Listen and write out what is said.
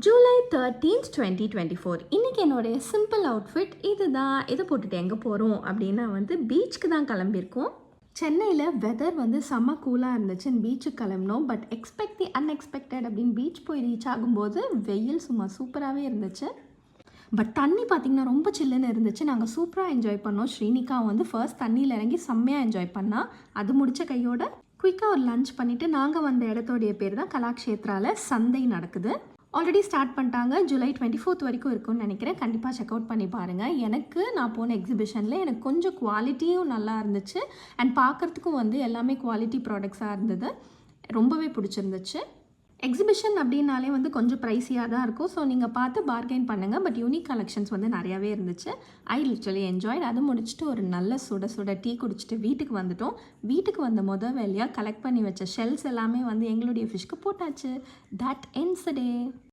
July 13th 2024 இன்றைக்கி என்னுடைய simple outfit இதுதான். இதை போட்டுட்டு எங்கே போகிறோம் அப்படின்னா பீச்சுக்கு தான் கிளம்பியிருக்கோம். சென்னையில் வெதர் செம்ம கூலாக இருந்துச்சு. பீச்சுக்கு கிளம்பினோம். பட் எக்ஸ்பெக்ட் தி அன்எக்ஸ்பெக்டட் அப்படின்னு பீச் போய் ரீச் ஆகும்போது வெயில் சும்மா சூப்பராகவே இருந்துச்சு. பட் தண்ணி பார்த்திங்கன்னா ரொம்ப சில்லுன்னு இருந்துச்சு. நாங்கள் சூப்பராக என்ஜாய் பண்ணோம். ஸ்ரீனிகா ஃபர்ஸ்ட் தண்ணியில் இறங்கி செம்மையாக என்ஜாய் பண்ணால் அது முடித்த கையோட குயிக்காக ஒரு லஞ்ச் பண்ணிவிட்டு நாங்கள் வந்த இடத்தோடைய பேர் தான் கலாக்ஷேத்ராவில் சந்தை நடக்குது. ஆல்ரெடி ஸ்டார்ட் பண்ணிட்டாங்க. ஜூலை 24th வரைக்கும் இருக்கும்னு நினைக்கிறேன். கண்டிப்பாக செக் அவுட் பண்ணி பாருங்கள். நான் போன எக்ஸிபிஷனில் எனக்கு கொஞ்சம் குவாலிட்டியும் நல்லா இருந்துச்சு. அண்ட் பார்க்குறதுக்கும் எல்லாமே குவாலிட்டி ப்ராடக்ட்ஸாக இருந்தது. ரொம்பவே பிடிச்சிருந்துச்சு. எக்ஸிபிஷன் அப்படின்னாலே கொஞ்சம் ப்ரைஸியாக தான் இருக்கும். ஸோ நீங்கள் பார்த்து பார்கெயின் பண்ணுங்கள். பட் யூனிக் கலெக்ஷன்ஸ் நிறையாவே இருந்துச்சு. ஐ லிட்டரலி என்ஜாய்ட். அது முடிச்சுட்டு ஒரு நல்ல சுட சுட டீ குடிச்சிட்டு வீட்டுக்கு வந்துட்டோம். வீட்டுக்கு வந்த வேலையாக கலெக்ட் பண்ணி வச்ச ஷெல்ஸ் எல்லாமே எங்களுடைய ஃபிஷ்க்கு போட்டாச்சு. That ends the day.